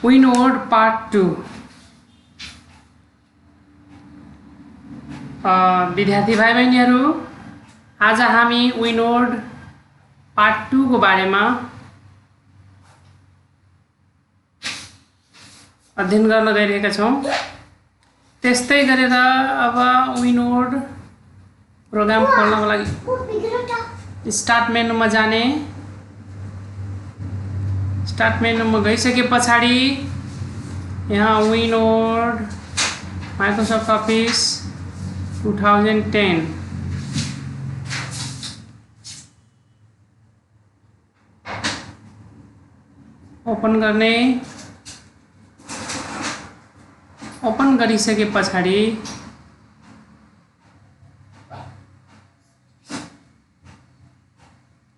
विनोड part 2। विद्यार्थी भाइ बहिनीहरू, आज हामी विनोड पार्ट 2 को बारेमा अध्ययन गर्न गइरहेका छौं। त्यस्तै गरेर अब विनोड प्रोग्राम खोल्नको लागि स्टार्ट मेनुमा जाने। स्टार्ट मेनुमा गइसके पछाडि यहाँ विनोड माइक्रोसफ्ट अफिस 2010 ओपन गर्ने। ओपन गरिसके पछाडि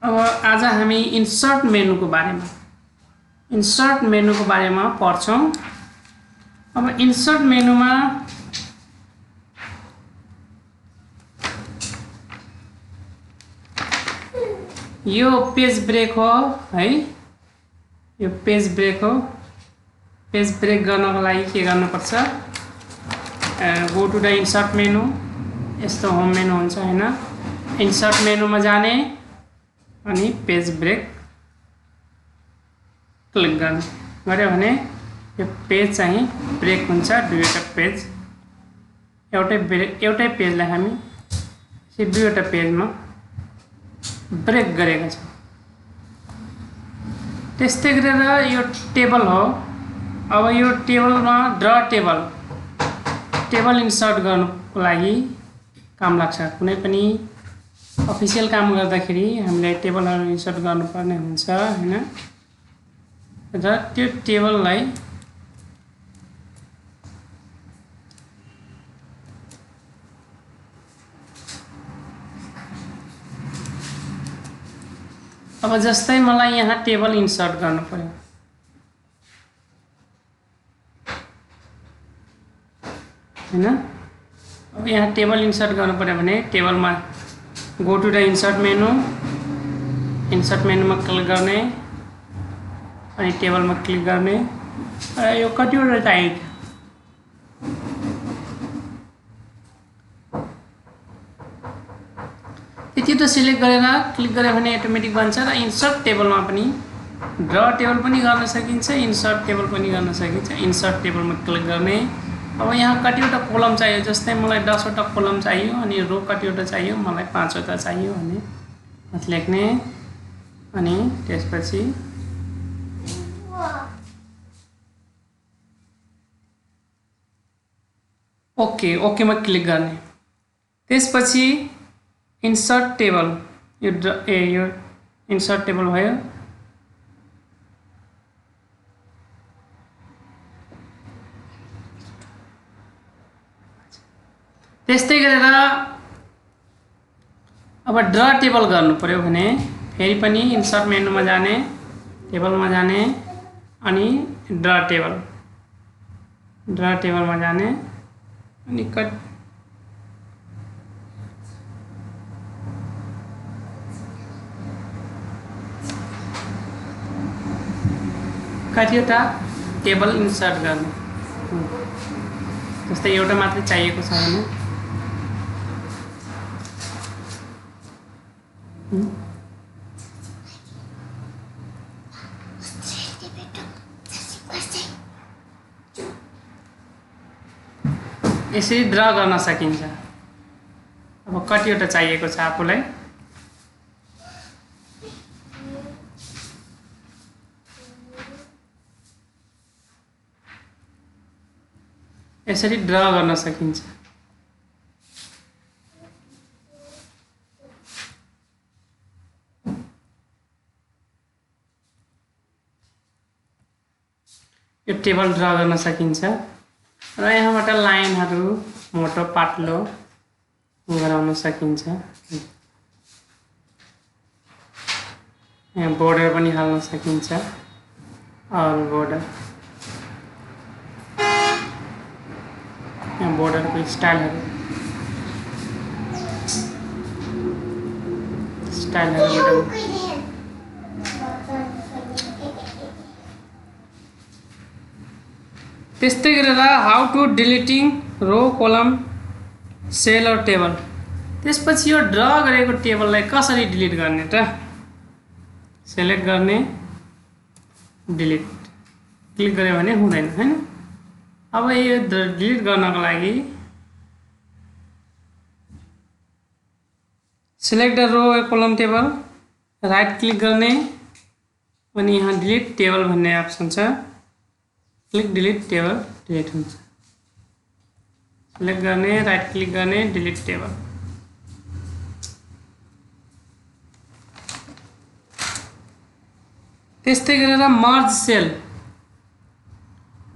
अब आज हामी इन्सर्ट मेनुको बारेमा पढ्छौं। अब इन्सर्ट मेनुमा यो पेज ब्रेक हो है। यो पेज ब्रेक हो। पेज ब्रेक गर्नको लागि के गर्नुपर्छ? Go to the insert menu. यस्तो होम मेनु हुन्छ हैन। इन्सर्ट मेनुमा जाने अनि पेज ब्रेक क्लिक गर्ने। गर्यो भने यो पेज चाहिँ ब्रेक हुन्छ। दुईवटा पेज एउटै पेजलाई हामी दुईवटा पेजमा ब्रेक गरेका छौं। त्यस्तै गरेर यो टेबल हो। अब यो टेबलमा ड्र टेबल इन्सर्ट गर्नको लागि काम लाग्छ। कुनै पनि अफिसियल काम गर्दाखेरि हामीले टेबलहरु इन्सर्ट गर्नुपर्ने हुन्छ हैन। र त्यो टेबललाई अब जस्तै मलाई यहाँ टेबल इन्सर्ट गर्नु पर्यो। हैन। अब यहाँ टेबल इन्सर्ट गर्नु पर्यो भने टेबलमा गो टु द इन्सर्ट मेनुमा क्लिक गर्ने अनि टेबलमा क्लिक गर्ने। यो कतिवटा चाहिन्छ? त्यति त सिलेक्ट गरेर क्लिक गरे भने अटोमेटिक बन्छ। र इन्सर्ट टेबलमा पनि ड्र टेबल पनि गर्न सकिन्छ, इन्सर्ट टेबल पनि गर्न सकिन्छ। इन्सर्ट टेबलमा क्लिक गर्ने। अब यहाँ कतिवटा कोलम चाहियो? जस्तै मलाई 10 वटा कोलम चाहियो अनि रो कतिवटा चाहियो? मलाई 5 वटा चाहियो भने लेख्ने अनि त्यसपछि ओके मा क्लिक गर्ने। त्यसपछि इन्सर्ट टेबल यो इन्सर्ट टेबल भयो। त्यस्तै गरेर अब ड्र टेबल गर्नु पर्यो भने फेरि पनि इन्सर्ट मेनुमा जाने, टेबलमा जाने अनि ड्र टेबलमा जाने अनि कतिवटा टेबल इन्सर्ट गर्ने। जस्तै एउटा मात्रै चाहिएको छ भने यसरी ड्र गर्न सकिन्छ। अब कतिवटा चाहिएको छ आफूलाई? यसरी ड्र गर्न सकिन्छ। यो टेबल ड्र गर्न सकिन्छ। र यहाँबाट लाइनहरु मोटो पातलो गराउन सकिन्छ। यहाँ बोर्डर पनि हाल्न सकिन्छ। अल बोर्डर, यहाँ बोर्डरको स्टाइलहरु त्यस्तै गरेर हाउ टु डिलिटिङ रो कलम सेल और टेबल। त्यसपछि यो ड्र गरेको टेबललाई कसरी डिलिट गर्ने त? सेलेक्ट गर्ने, डिलिट क्लिक गऱ्यो भने हुँदैन हैन। अब यो डिलिट गर्नको लागि सिलेक्ट द रो कलम टेबल, राइट क्लिक गर्ने अनि यहाँ डिलिट टेबल भन्ने अप्सन छ, क्लिक डिलिट टेबल, डिलिट हुन्छ। सिलेक्ट गर्ने, राइट क्लिक गर्ने, डिलिट टेबल। त्यस्तै गरेर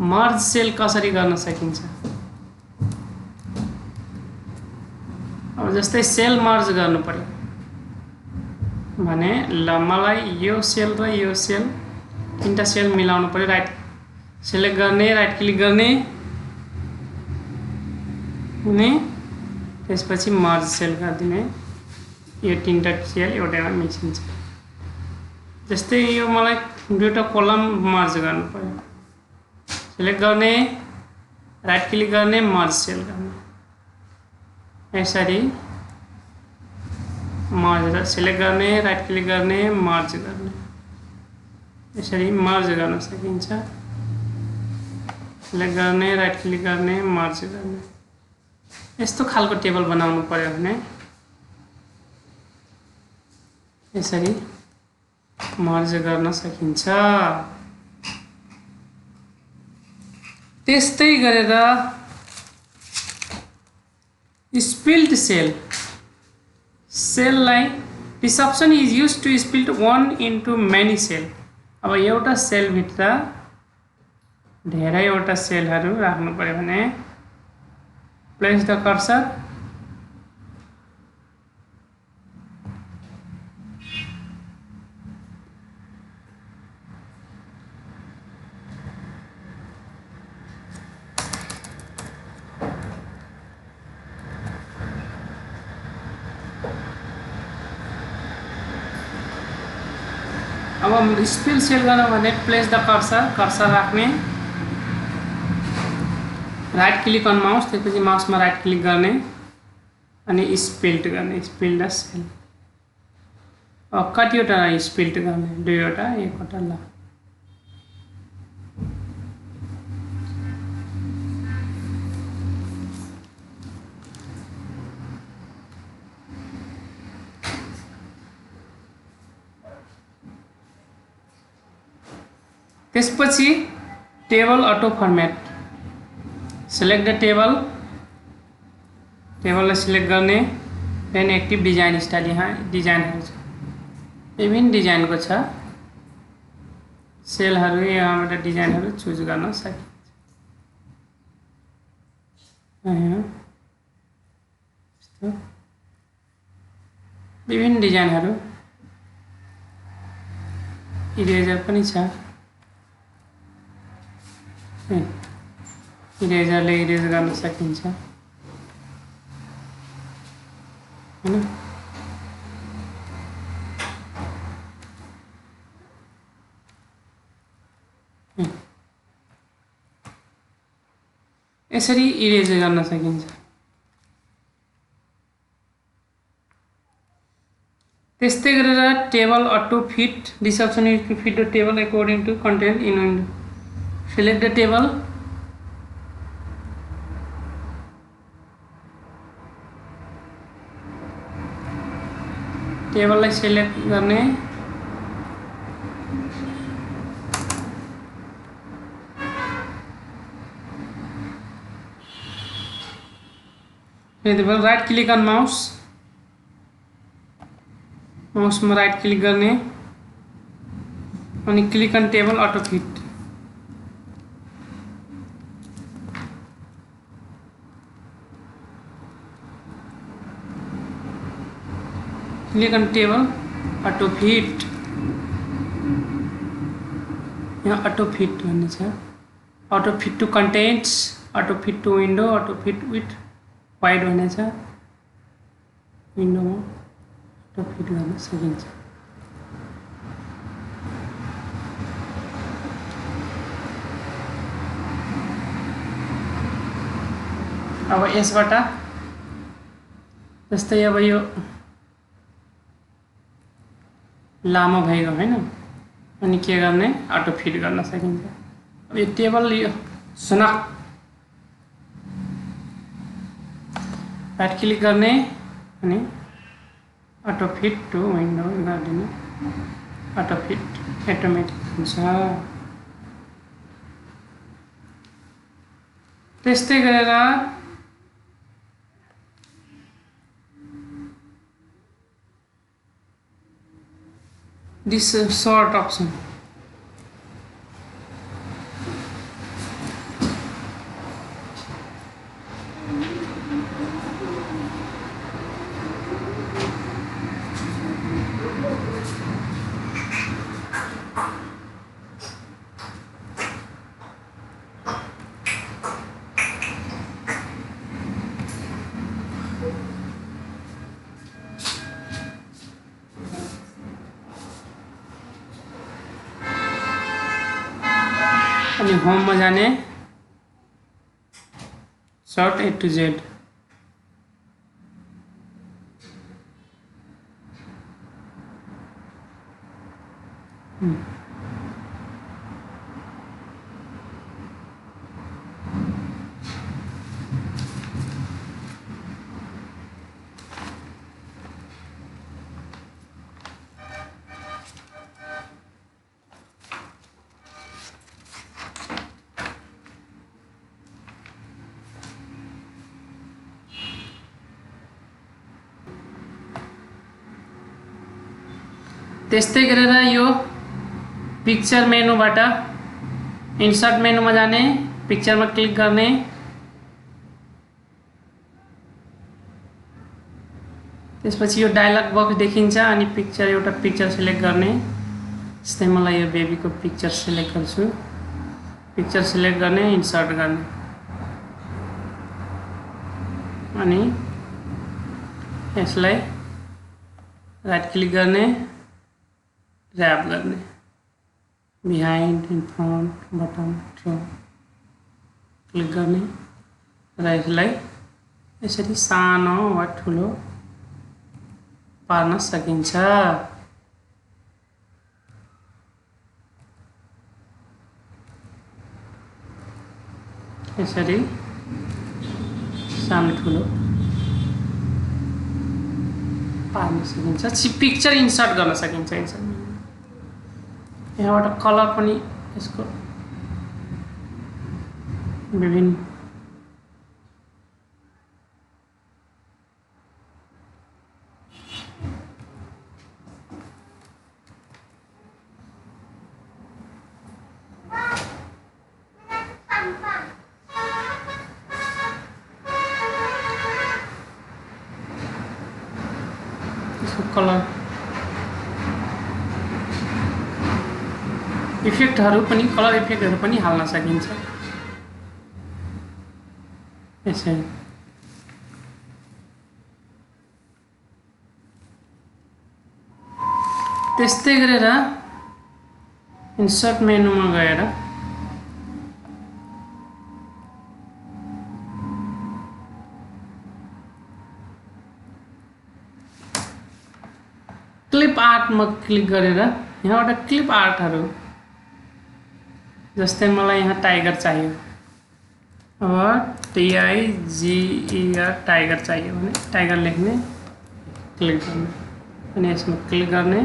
मर्ज सेल कसरी गर्न सकिन्छ? अब जस्तै सेल मर्ज गर्नु पर्यो भने ल मलाई यो सेल र यो सेल तीनटा सेल मिलाउनु पर्यो। राइट सिलेक्ट गर्ने, राइट क्लिक गर्ने अनि त्यसपछि मर्ज सेल गरिदिने। यो तीनटा सेल एउटैमा मिसिन्छ। जस्तै यो मलाई दुईटा कलम मर्ज गर्नु पर्यो, सिलेक्ट गर्ने, राइट क्लिक गर्ने, मर्ज सेल गर्ने। यसरी मर्ज सिलेक्ट गर्ने, राइट क्लिक गर्ने, मर्ज गर्ने, यसरी मर्ज गर्न सकिन्छ। सिलेक्ट गर्ने, राइट क्लिक गर्ने, मर्ज गर्ने। यस्तो खालको टेबल बनाउनु पर्यो भने यसरी मर्ज गर्न सकिन्छ। त्यस्तै गरेर स्प्लिट सेललाई this option is use to split one into many cell. अब एउटा सेलभित्र धेरैवटा सेलहरू राख्नु पर्यो भने प्लेस द कर्सर, अब स्प्लिट सेल गर्नु भने प्लेस द कर्सर राख्ने, राइट क्लिक अन माउस, त्यसपछि माउसमा राइट क्लिक गर्ने अनि स्प्लिट गर्ने, स्प्लिट द सेल। अब कतिवटा स्प्लिट गर्ने? दुईवटा, एकवटा। ल त्यसपछि table auto format, select the टेबललाई सिलेक्ट गर्ने, देन एक्टिभ डिजाइन स्टाइल। यहाँ डिजाइनहरू छ, विभिन्न डिजाइनको छ सेलहरू। यहाँबाट डिजाइनहरू चुज गर्न सकिन्छ। विभिन्न डिजाइनहरू, इरेजर पनि छ। इरेजरले इरेज गर्न सकिन्छ हैन। यसरी इरेज गर्न सकिन्छ। त्यस्तै गरेर table auto fit, this option is to fit the table according to content in window. Select the table, टेबललाई सिलेक्ट गर्ने, राइट क्लिक अन माउस, माउसमा राइट क्लिक गर्ने अनि click on table auto fit. Click on table auto fit. यहाँ auto fit भन्ने छ, auto fit to contents, auto fit to window, auto fit with wide भन्ने छ। विन्डोमा auto fit गर्न सकिन्छ। अब यसबाट जस्तै अब यो लामो भइगयो हैन, अनि के गर्ने अटो फिट गर्न सकिन्छ। अब यो टेबल यो सुनक राइट क्लिक गर्ने अनि अटो फिट टु विन्डो गरिदिनु, अटो फिट अटोमेटिक हुन्छ। त्यस्तै गरेर दिस सर्ट अप्सन अनि होम में जाने सर्ट A to Z। त्यस्तै गरेर यो पिक्चर मेनूबाट इन्सर्ट मेनूमा जाने, पिक्चरमा क्लिक गर्ने, त्यसपछि यो डायलग बक्स देखिन्छ अनि पिक्चर एउटा पिक्चर सिलेक्ट गर्ने। जस्तै मलाई यो बेबीको पिक्चर सिलेक्ट गर्छु, पिक्चर सिलेक्ट गर्ने, इन्सर्ट गर्ने अनि यसलाई राइट क्लिक गर्ने, र्याप गर्ने, behind, in front, bottom, row click गर्ने र यसलाई यसरी सानो वा ठुलो पार्न सकिन्छ। यसरी सानो ठुलो पार्न सकिन्छ। पिक्चर इन्सर्ट गर्न सकिन्छ। यहाँबाट कलर पनि यसको विभिन्न कलर इफेक्टहरु पनि, कलर इफेक्टहरु पनि हाल्न सकिन्छ। यसरी त्यस्तै गरेर इन्सर्ट मेनुमा गएर क्लिप आर्टमा क्लिक गरेर यहाँबाट क्लिप आर्टहरु, जस्तै मलाई यहाँ टाइगर चाहियो, अब TIGER टाइगर चाहियो भने टाइगर लेख्ने, क्लिक गर्ने अनि यसमा क्लिक गर्ने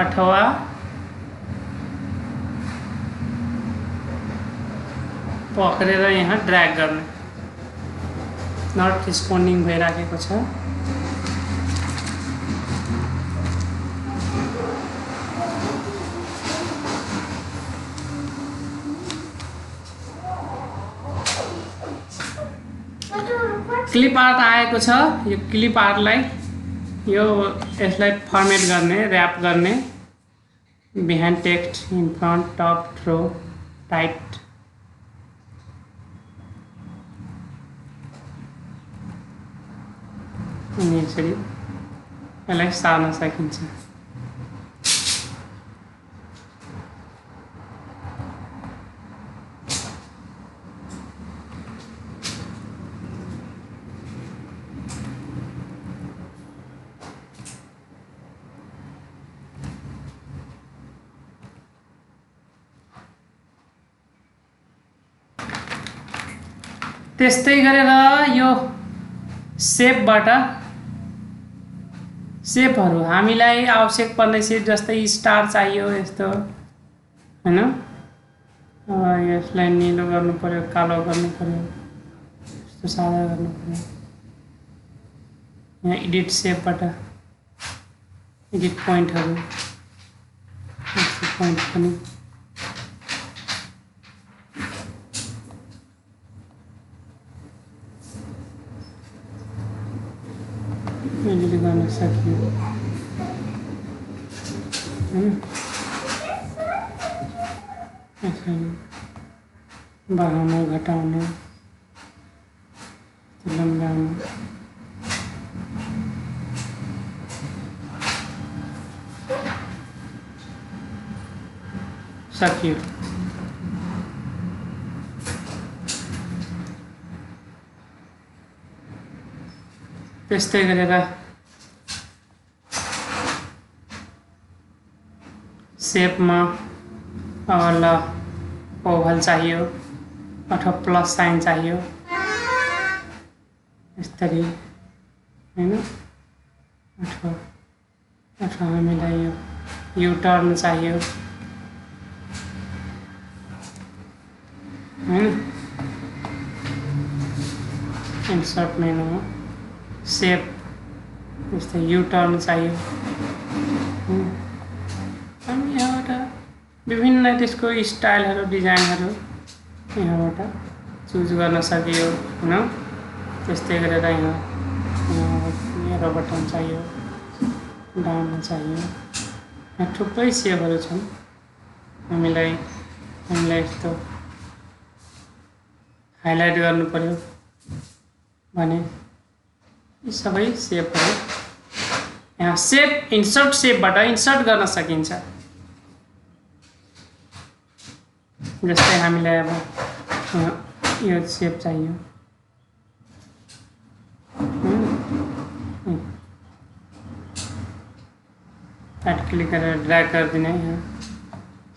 अथवा पक्रेर यहाँ ड्र्याग गर्ने। नट रिस्पोन्डिङ भइराखेको छ। क्लिप आर्ट आएको छ। यो क्लिप आर्टलाई यसलाई फर्मेट गर्ने, र्याप गर्ने, behind text, in front, top, row, right अनि यसरी यसलाई सार्न सकिन्छ। त्यस्तै गरेर यो सेपबाट सेपहरू हामीलाई आवश्यक पर्ने सेप जस्तै स्टार चाहियो यस्तो हैन। यसलाई नीलो गर्नु पर्यो, कालो गर्नु पर्यो, यस्तो सादा गर्नु पर्यो। यहाँ एडिट सेपबाट एडिट पोइन्टहरू यस्तो पोइन्ट पनि एडिट गर्न सकियो यसरी बढाउनु घटाउनु लम्ब्याउनु सकियो। त्यस्तै गरेर सेपमा अब ल ओभल चाहियो अथवा प्लस साइन चाहियो यसरी हैन। अथवा हामीलाई यो यु टर्न चाहियो हैन। इन्सर्ट मेनुमा सेप जस्तै यु टर्न चाहियो। हामी यहाँबाट विभिन्न त्यसको स्टाइलहरू डिजाइनहरू यहाँबाट चुज गर्न सकियो हैन। त्यस्तै गरेर यहाँ एरो बटन चाहियो, डाउन चाहियो। यहाँ थुप्रै सेपहरू छन्। हामीलाई यस्तो हाइलाइट गर्नु पर्यो भने यी सबै सेपहरू यहाँ सेप इन्सर्ट सेपबाट इन्सर्ट गर्न सकिन्छ। जस्तै हामीलाई अब यो सेप चाहियो राइट क्लिक गरेर ड्र्याग गरिदिने। यहाँ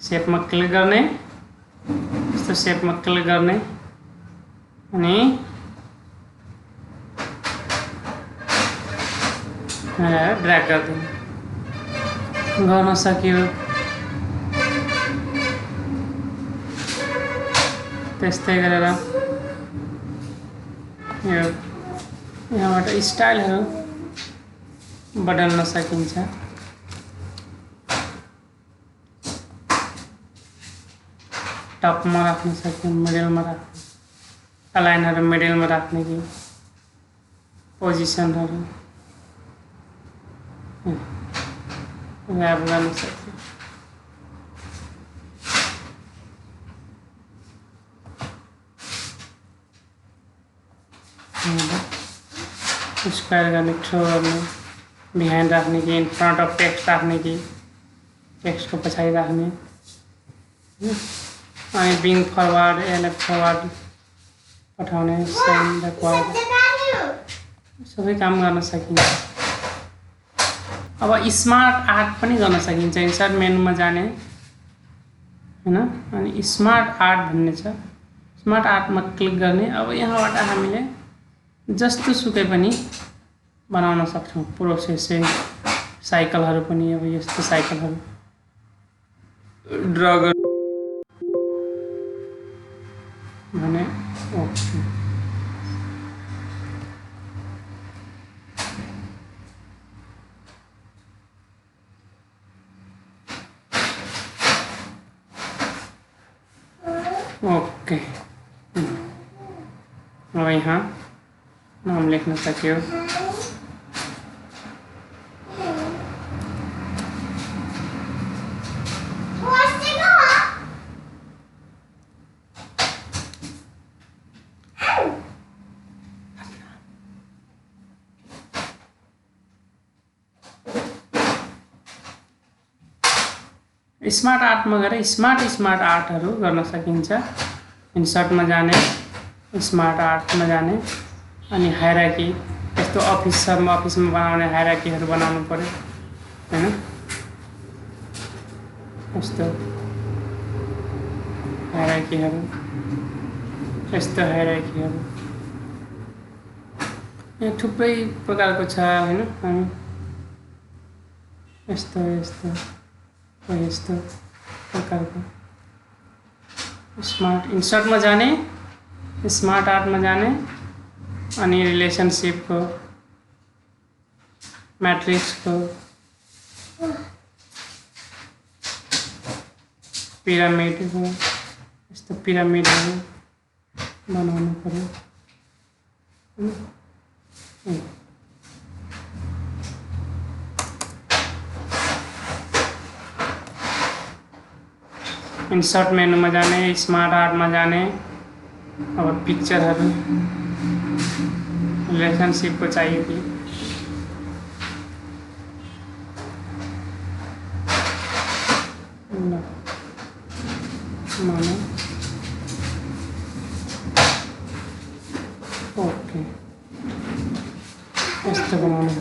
सेपमा क्लिक गर्ने, यस्तो सेपमा क्लिक गर्ने अनि ड्र्याग गरिदिने गर्न सकियो। त्यस्तै गरेर यो यहाँबाट स्टाइलहरू बदल्न सकिन्छ। टपमा राख्न सकियो, मिडलमा राख्ने, अलाइनहरू मिडलमा राख्ने कि पोजिसनहरू ल्याब गर्न सकियो। स्क्वायर गर्ने, थ्रो गर्ने, बिहाइन्ड राख्ने कि इन फ्रन्ट अफ टेक्स्ट राख्ने कि टेक्स्टको पछाडि राख्ने अनि बिङ फरवर्ड एलेफ्ट फरवर्ड पठाउने, सेन्ड ब्याकवर्ड सबै काम गर्न सकिन्छ। अब स्मार्ट आर्ट पनि गर्न सकिन्छ। इन्सर्ट मेनुमा जाने हैन अनि स्मार्ट आर्ट भन्ने छ। स्मार्ट आर्टमा क्लिक गर्ने। अब यहाँबाट हामीले जस्तो सुकै पनि बनाउन सक्छौँ। प्रोसेस साइकलहरू पनि अब यस्तो साइकलहरू ड्रा गर्ने भने ओके। ओके अब यहाँ नाम लेख्न सकियो। स्मार्ट आर्टमा गएर स्मार्ट आर्टहरू गर्न सकिन्छ। इन्सर्टमा जाने, स्मार्ट आर्टमा जाने अनि हायरार्की यस्तो अफिसमा बनाउने हायरार्कीहरू बनाउनु पर्यो हैन। यस्तो हायरार्कीहरू यहाँ थुप्रै प्रकारको छ हैन। हामी यस्तो यस्तो यस्तो प्रकारको स्मार्ट इन्सर्टमा जाने, स्मार्ट आर्टमा जाने, अनि रिलेसनशिपको, मैट्रिक्सको, पिरामिडको, यस्तो पिरामिडहरू बनाउनु पर्यो। इन्सर्ट मेनूमा जाने, स्मार्ट आर्टमा जाने, अब पिक्चरहरू रिलेसनशिपको चाहियो कि मानो ओके यस्तो बनाउनु